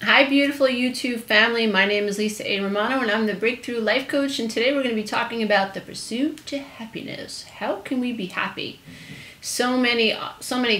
Hi, beautiful YouTube family. My name is Lisa A. Romano, and I'm the Breakthrough Life Coach. And today we're going to be talking about the pursuit to happiness. How can we be happy? So many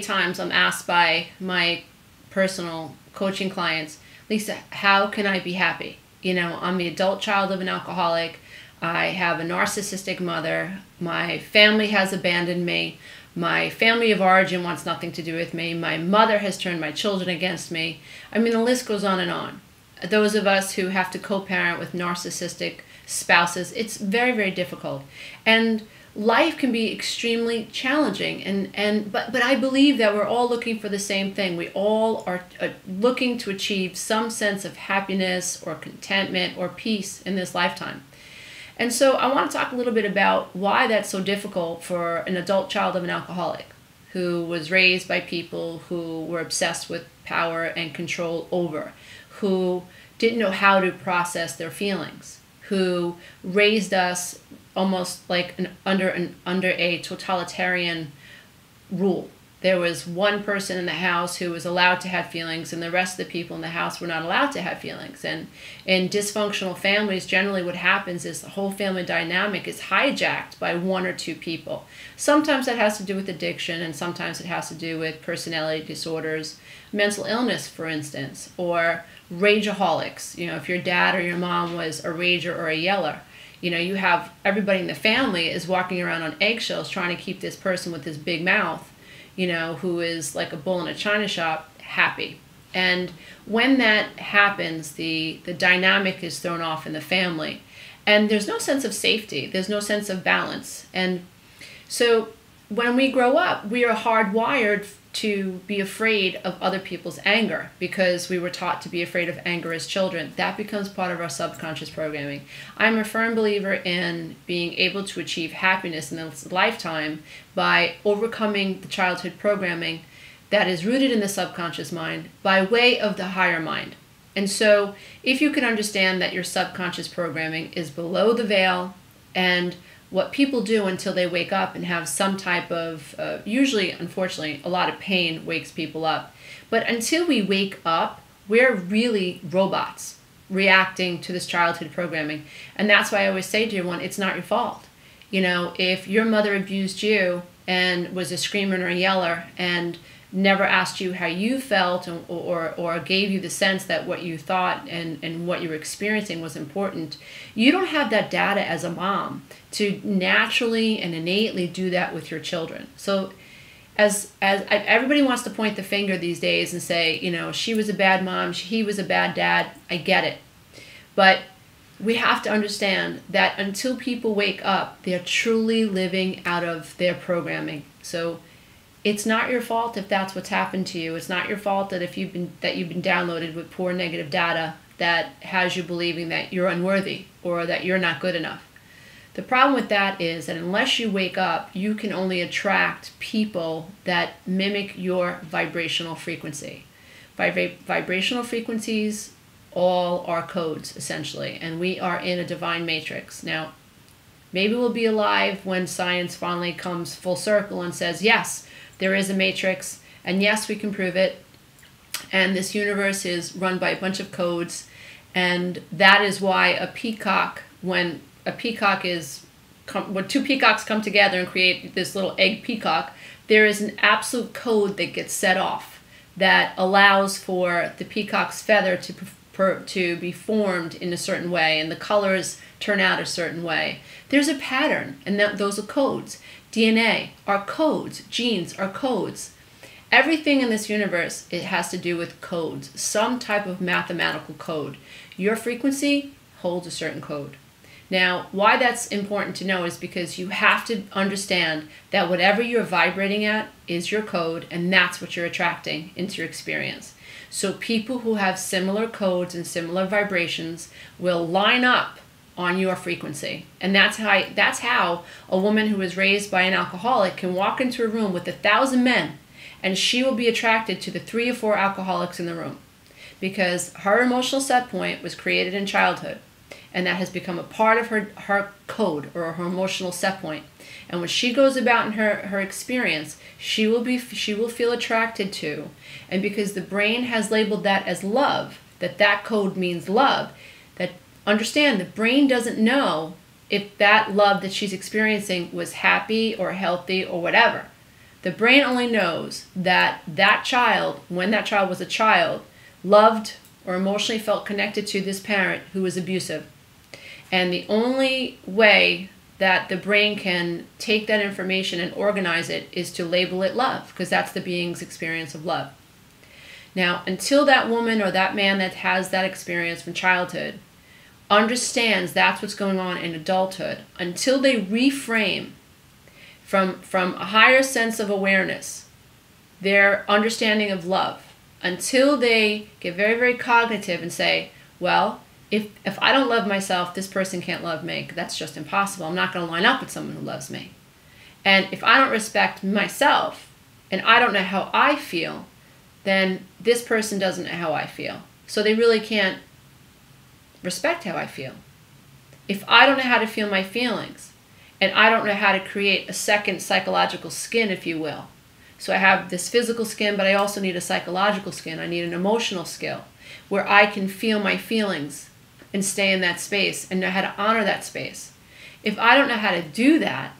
times I'm asked by my personal coaching clients, Lisa, how can I be happy? You know, I'm the adult child of an alcoholic. I have a narcissistic mother. My family has abandoned me. My family of origin wants nothing to do with me. My mother has turned my children against me. I mean, the list goes on and on. Those of us who have to co-parent with narcissistic spouses, it's very, very difficult. And life can be extremely challenging. But I believe that we're all looking for the same thing. We all are looking to achieve some sense of happiness or contentment or peace in this lifetime. And so I want to talk a little bit about why that's so difficult for an adult child of an alcoholic who was raised by people who were obsessed with power and control over, who didn't know how to process their feelings, who raised us almost like under a totalitarian rule. There was one person in the house who was allowed to have feelings, and the rest of the people in the house were not allowed to have feelings. And in dysfunctional families, generally what happens is the whole family dynamic is hijacked by one or two people. Sometimes that has to do with addiction, and sometimes it has to do with personality disorders, mental illness, for instance, or rageaholics. You know, if your dad or your mom was a rager or a yeller, you know, you have everybody in the family is walking around on eggshells trying to keep this person with his big mouth, you know, who is like a bull in a china shop, happy. And when that happens, the dynamic is thrown off in the family. And there's no sense of safety. There's no sense of balance. And so when we grow up, we are hardwired to be afraid of other people's anger because we were taught to be afraid of anger as children. That becomes part of our subconscious programming. I'm a firm believer in being able to achieve happiness in this lifetime by overcoming the childhood programming that is rooted in the subconscious mind by way of the higher mind. And so if you can understand that your subconscious programming is below the veil, and what people do until they wake up and have some type of, usually, unfortunately, a lot of pain wakes people up. But until we wake up, we're really robots reacting to this childhood programming. And that's why I always say to everyone, it's not your fault. You know, if your mother abused you and was a screamer or a yeller and never asked you how you felt or gave you the sense that what you thought and what you were experiencing was important, you don't have that data as a mom to naturally and innately do that with your children. So as everybody wants to point the finger these days and say, you know, she was a bad mom, he was a bad dad, I get it. But we have to understand that until people wake up, they're truly living out of their programming. So it's not your fault if that's what's happened to you. It's not your fault that you've been downloaded with poor negative data that has you believing that you're unworthy or that you're not good enough. The problem with that is that unless you wake up, you can only attract people that mimic your vibrational frequency. Vibrational frequencies all are codes, essentially, and we are in a divine matrix. Now, maybe we'll be alive when science finally comes full circle and says, yes, there is a matrix, and yes, we can prove it, and this universe is run by a bunch of codes, and that is why a peacock, when two peacocks come together and create this little egg peacock, there is an absolute code that gets set off that allows for the peacock's feather to be formed in a certain way, and the colors turn out a certain way. There's a pattern, and those are codes. DNA are codes. Genes are codes. Everything in this universe, it has to do with codes, some type of mathematical code. Your frequency holds a certain code. Now, why that's important to know is because you have to understand that whatever you're vibrating at is your code, and that's what you're attracting into your experience. So people who have similar codes and similar vibrations will line up on your frequency. And that's how a woman who was raised by an alcoholic can walk into a room with 1,000 men, and she will be attracted to the 3 or 4 alcoholics in the room because her emotional set point was created in childhood, and that has become a part of her code or her emotional set point. And when she goes about in her experience, she will feel attracted to, and because the brain has labeled that as love, that that code means love. That understand the brain doesn't know if that love that she's experiencing was happy or healthy or whatever. The brain only knows that that child, when that child was a child, loved or emotionally felt connected to this parent who was abusive. And the only way that the brain can take that information and organize it is to label it love, because that's the being's experience of love. Now, until that woman or that man that has that experience from childhood understands that's what's going on in adulthood, until they reframe from a higher sense of awareness their understanding of love, until they get very, very cognitive and say, well, if I don't love myself, this person can't love me. That's just impossible. I'm not going to line up with someone who loves me. And if I don't respect myself and I don't know how I feel, then this person doesn't know how I feel. So they really can't respect how I feel. If I don't know how to feel my feelings, and I don't know how to create a second psychological skin, if you will. So I have this physical skin, but I also need a psychological skin. I need an emotional skill where I can feel my feelings and stay in that space and know how to honor that space. If I don't know how to do that,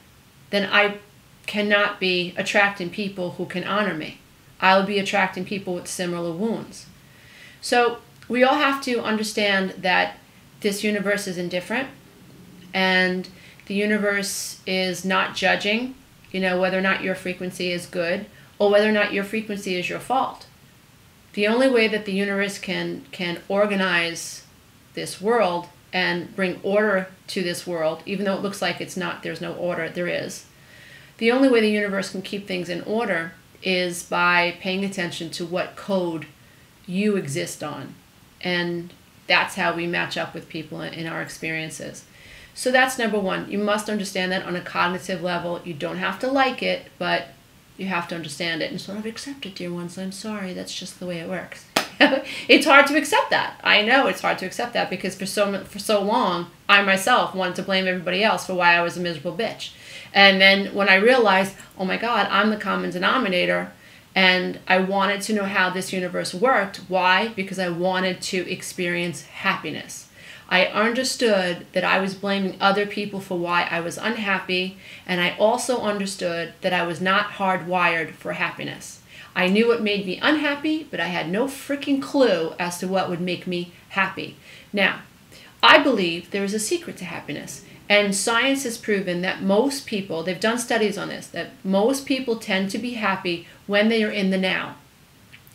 then I cannot be attracting people who can honor me. I'll be attracting people with similar wounds. So we all have to understand that this universe is indifferent, and the universe is not judging, whether or not your frequency is good or whether or not your frequency is your fault. The only way that the universe can organize this world and bring order to this world, even though it looks like it's not, there's no order, there is. The only way the universe can keep things in order is by paying attention to what code you exist on. And that's how we match up with people in our experiences. So that's number one. You must understand that on a cognitive level. You don't have to like it, but you have to understand it and sort of accept it, dear ones. I'm sorry, that's just the way it works. It's hard to accept that. I know it's hard to accept that, because for so long, I myself wanted to blame everybody else for why I was a miserable bitch. And then when I realized, oh my God, I'm the common denominator, and I wanted to know how this universe worked. Why? Because I wanted to experience happiness. I understood that I was blaming other people for why I was unhappy, and I also understood that I was not hardwired for happiness. I knew what made me unhappy, but I had no freaking clue as to what would make me happy. Now, I believe there is a secret to happiness, and science has proven that most people, they've done studies on this, that most people tend to be happy when they are in the now.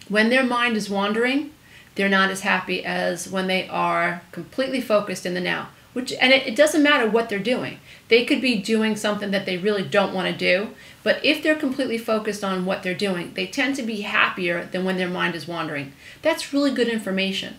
When their mind is wandering, they're not as happy as when they are completely focused in the now. And it doesn't matter what they're doing. They could be doing something that they really don't want to do, but if they're completely focused on what they're doing, they tend to be happier than when their mind is wandering. That's really good information.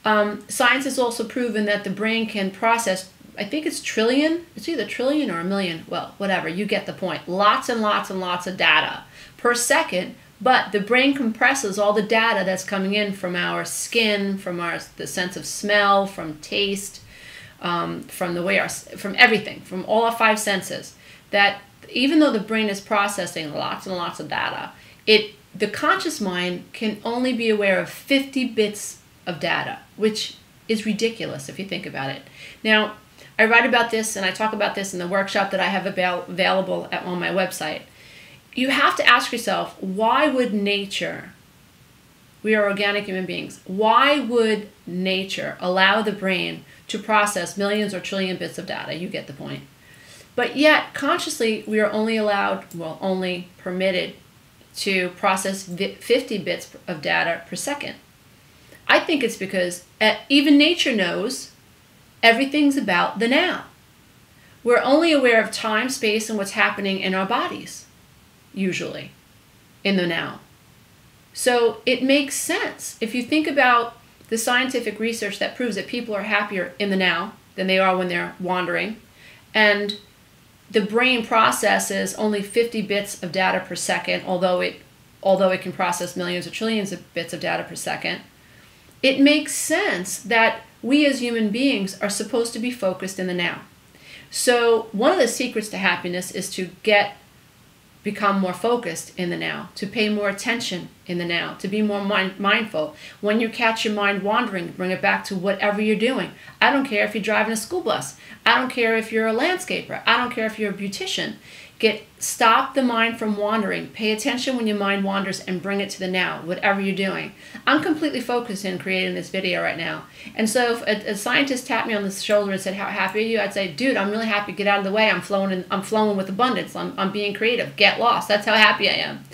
Science has also proven that the brain can process, I think it's either trillion or a million, well, whatever, you get the point. Lots and lots and lots of data per second. But the brain compresses all the data that's coming in from our skin, from the sense of smell, from taste, from everything, from all our five senses. That even though the brain is processing lots and lots of data, the conscious mind can only be aware of 50 bits of data, which is ridiculous if you think about it. Now, I write about this and I talk about this in the workshop that I have available on my website. You have to ask yourself, why would nature, we are organic human beings, why would nature allow the brain to process millions or trillion bits of data? You get the point. But yet, consciously, we are only permitted to process 50 bits of data per second. I think it's because even nature knows everything's about the now. We're only aware of time, space, and what's happening in our bodies. Usually, in the now. So it makes sense. If you think about the scientific research that proves that people are happier in the now than they are when they're wandering, and the brain processes only 50 bits of data per second, although it can process millions or trillions of bits of data per second, it makes sense that we as human beings are supposed to be focused in the now. So one of the secrets to happiness is to get become more focused in the now, to pay more attention in the now, to be more mindful. When you catch your mind wandering, bring it back to whatever you're doing. I don't care if you're driving a school bus. I don't care if you're a landscaper. I don't care if you're a beautician. Stop the mind from wandering. Pay attention when your mind wanders and bring it to the now, whatever you're doing. I'm completely focused in creating this video right now. And so if a scientist tapped me on the shoulder and said, "How happy are you?" I'd say, "Dude, I'm really happy. Get out of the way. I'm flowing with abundance. I'm being creative. Get lost." That's how happy I am.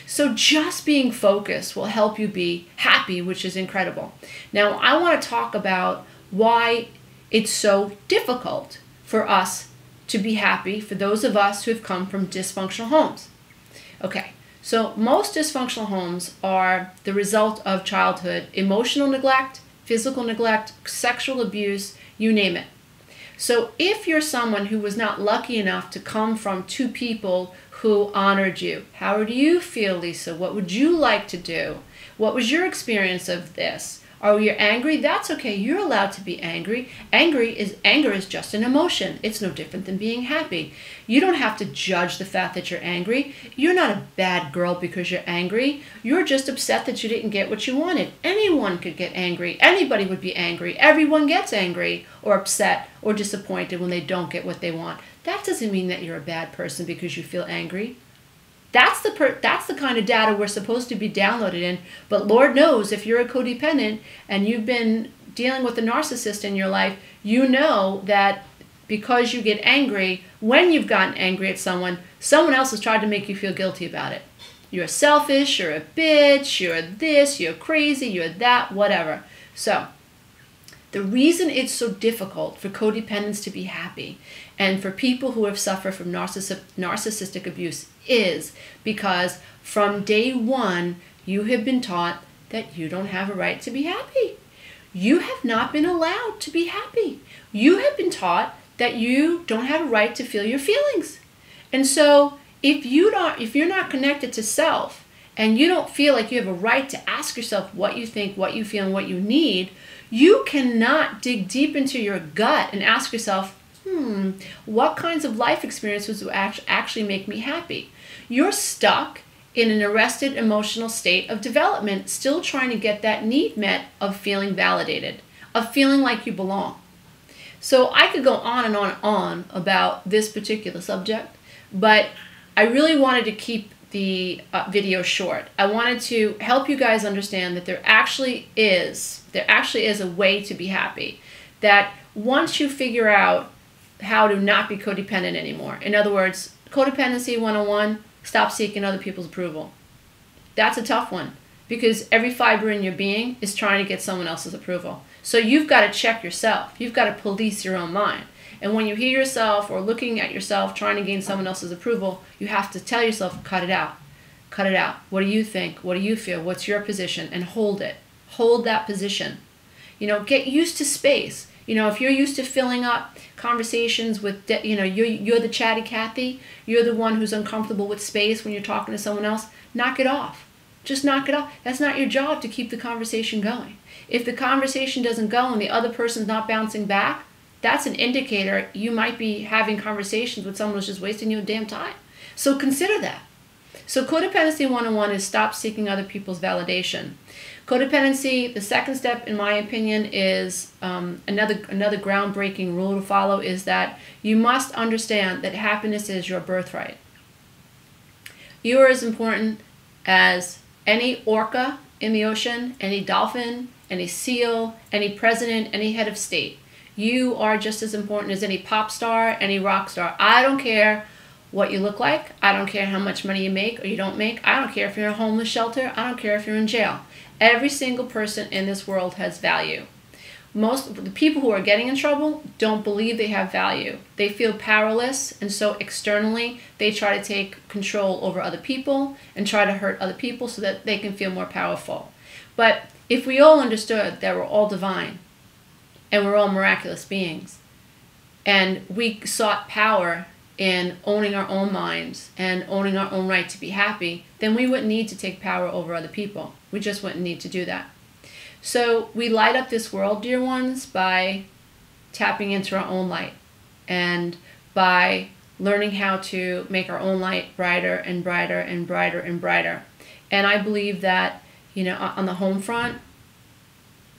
So just being focused will help you be happy, which is incredible. Now, I want to talk about why it's so difficult for us to be happy, for those of us who have come from dysfunctional homes. Okay, so most dysfunctional homes are the result of childhood emotional neglect, physical neglect, sexual abuse, you name it. So if you're someone who was not lucky enough to come from two people who honored you, how do you feel, Lisa? What would you like to do? What was your experience of this? Are you angry? That's okay. You're allowed to be angry. Anger is just an emotion. It's no different than being happy. You don't have to judge the fact that you're angry. You're not a bad girl because you're angry. You're just upset that you didn't get what you wanted. Anyone could get angry. Anybody would be angry. Everyone gets angry or upset or disappointed when they don't get what they want. That doesn't mean that you're a bad person because you feel angry. That's the kind of data we're supposed to be downloaded in. But Lord knows if you're a codependent and you've been dealing with a narcissist in your life, you know that because you get angry, when you've gotten angry at someone else has tried to make you feel guilty about it. You're selfish, you're a bitch, you're this, you're crazy, you're that, whatever. So the reason it's so difficult for codependents to be happy and for people who have suffered from narcissistic abuse is because from day one, you have been taught that you don't have a right to be happy. You have not been allowed to be happy. You have been taught that you don't have a right to feel your feelings. And so if you're not connected to self and you don't feel like you have a right to ask yourself what you think, what you feel, and what you need, you cannot dig deep into your gut and ask yourself, what kinds of life experiences will actually make me happy? You're stuck in an arrested emotional state of development, still trying to get that need met of feeling validated, of feeling like you belong. So I could go on and on and on about this particular subject, but I really wanted to keep the video short. I wanted to help you guys understand that there actually is a way to be happy. That once you figure out how to not be codependent anymore, in other words, Codependency 101, stop seeking other people's approval. That's a tough one because every fiber in your being is trying to get someone else's approval. So you've got to check yourself. You've got to police your own mind. And when you hear yourself or looking at yourself trying to gain someone else's approval, you have to tell yourself, cut it out. Cut it out. What do you think? What do you feel? What's your position? And hold it. Hold that position. Get used to space. If you're used to filling up conversations with, you're the chatty Cathy, you're the one who's uncomfortable with space when you're talking to someone else, knock it off. Just knock it off. That's not your job to keep the conversation going. If the conversation doesn't go and the other person's not bouncing back, that's an indicator you might be having conversations with someone who's just wasting your damn time. So consider that. So Codependency 101 is stop seeking other people's validation. Codependency, the second step, in my opinion, is another groundbreaking rule to follow is that you must understand that happiness is your birthright. You are as important as any orca in the ocean, any dolphin, any seal, any president, any head of state. You are just as important as any pop star, any rock star. I don't care what you look like. I don't care how much money you make or you don't make. I don't care if you're in a homeless shelter. I don't care if you're in jail. Every single person in this world has value. Most of the people who are getting in trouble don't believe they have value. They feel powerless, and so externally they try to take control over other people and try to hurt other people so that they can feel more powerful. But if we all understood that we're all divine and we're all miraculous beings, and we sought power in owning our own minds and owning our own right to be happy, then we wouldn't need to take power over other people. We just wouldn't need to do that. So we light up this world, dear ones, by tapping into our own light and by learning how to make our own light brighter and brighter and brighter and brighter. And I believe that, on the home front,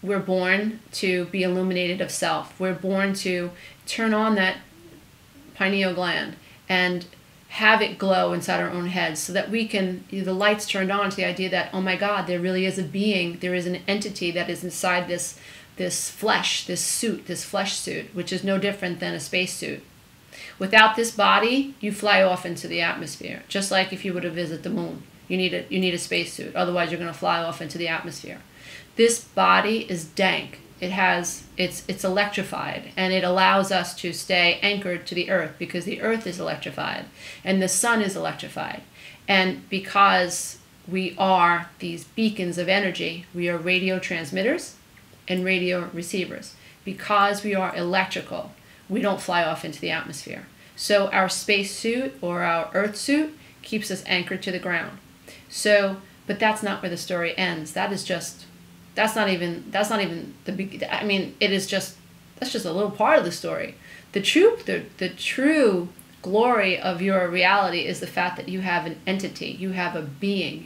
we're born to be illuminated of self. We're born to turn on that pineal gland and have it glow inside our own heads so that we can, the light's turned on to the idea that, oh my God, there really is a being, there is an entity that is inside this flesh, this suit, this flesh suit, which is no different than a space suit. Without this body, you fly off into the atmosphere, just like if you were to visit the moon. You need a space suit, otherwise you're going to fly off into the atmosphere. This body is dank. It's electrified, and it allows us to stay anchored to the earth because the earth is electrified and the sun is electrified. And because we are these beacons of energy, we are radio transmitters and radio receivers. Because we are electrical, we don't fly off into the atmosphere. So our space suit or our earth suit keeps us anchored to the ground. So, but that's not where the story ends. That's not even the big, I mean, that's just a little part of the story. The true glory of your reality is the fact that you have an entity, you have a being,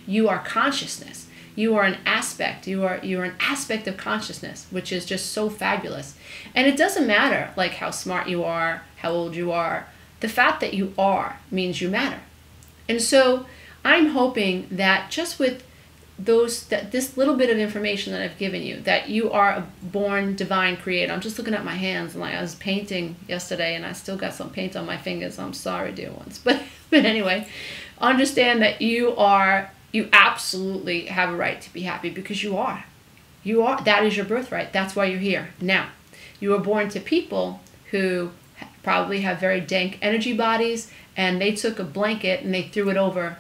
you are consciousness. You are an aspect. You are an aspect of consciousness, which is just so fabulous. And it doesn't matter like how smart you are, how old you are. The fact that you are means you matter. And so I'm hoping that just with this little bit of information that I've given you, that you are a born divine creator. I'm just looking at my hands, and I was painting yesterday, and I still got some paint on my fingers. I'm sorry, dear ones. But anyway, understand that you absolutely have a right to be happy because you are. That is your birthright. That's why you're here. Now, you were born to people who probably have very dank energy bodies, and they took a blanket and they threw it over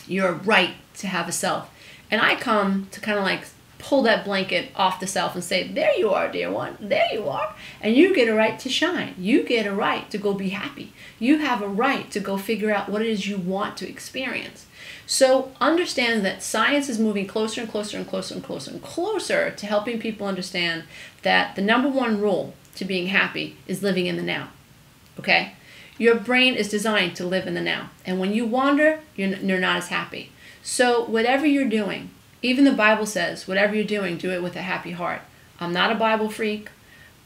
your right to have a self. And I come to kind of like pull that blanket off the self and say, there you are, dear one. There you are. And you get a right to shine. You get a right to go be happy. You have a right to go figure out what it is you want to experience. So understand that science is moving closer and closer and closer and closer and closer to helping people understand that the number one rule to being happy is living in the now. Okay? Your brain is designed to live in the now. And when you wander, you're not as happy. So whatever you're doing, even the Bible says, whatever you're doing, do it with a happy heart. I'm not a Bible freak.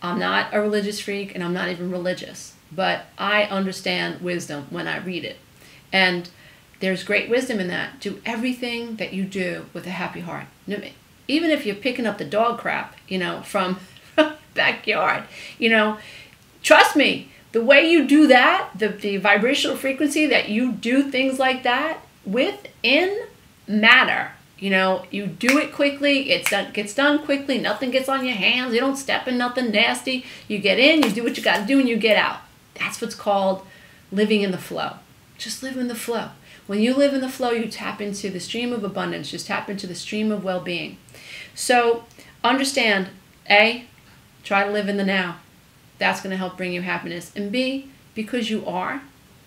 I'm not a religious freak, and I'm not even religious. But I understand wisdom when I read it. And there's great wisdom in that. Do everything that you do with a happy heart. Even if you're picking up the dog crap, from backyard, trust me, the way you do that, the vibrational frequency that you do things like that within matter, you do it quickly, it gets done quickly, nothing gets on your hands, you don't step in nothing nasty, you get in, you do what you got to do, and you get out. That's what's called living in the flow. Just live in the flow. When you live in the flow, you tap into the stream of abundance, just tap into the stream of well-being. So understand, A, try to live in the now. That's going to help bring you happiness. And B, because you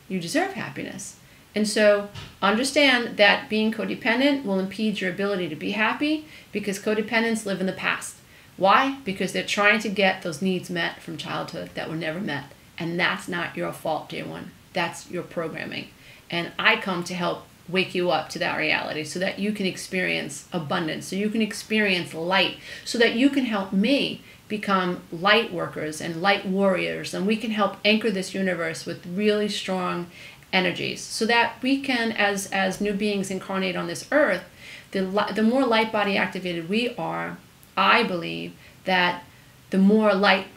deserve happiness. And so understand that being codependent will impede your ability to be happy because codependents live in the past. Why? Because they're trying to get those needs met from childhood that were never met. And that's not your fault, dear one. That's your programming. And I come to help wake you up to that reality so that you can experience abundance, so you can experience light, so that you can help me become light workers and light warriors, and we can help anchor this universe with really strong energies so that we can, as new beings incarnate on this earth, the more light body activated we are, I believe that the more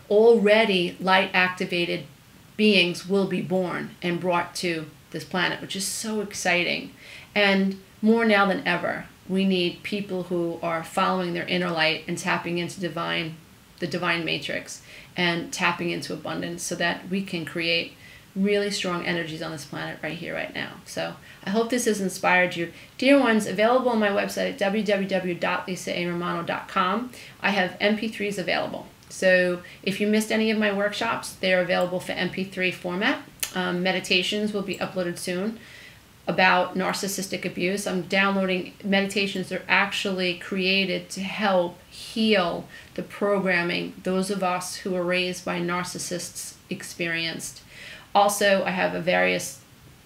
already light activated beings will be born and brought to this planet, which is so exciting. And more now than ever, we need people who are following their inner light and tapping into the divine matrix and tapping into abundance so that we can create really strong energies on this planet right here, right now. So I hope this has inspired you. Dear ones, available on my website at www.lisaaRomano.com. I have MP3s available. So if you missed any of my workshops, they're available for MP3 format. Meditations will be uploaded soon about narcissistic abuse. I'm downloading meditations that are actually created to help heal the programming those of us who were raised by narcissists experienced. Also, I have a various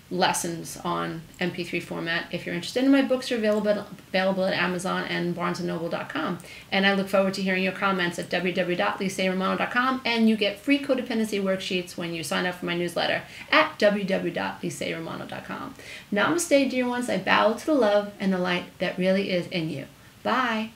lessons on MP3 format. If you're interested in my books, are available at Amazon and barnesandnoble.com. And I look forward to hearing your comments at www.lisaeromano.com, and you get free codependency worksheets when you sign up for my newsletter at www.lisaeromano.com. Namaste, dear ones. I bow to the love and the light that really is in you. Bye.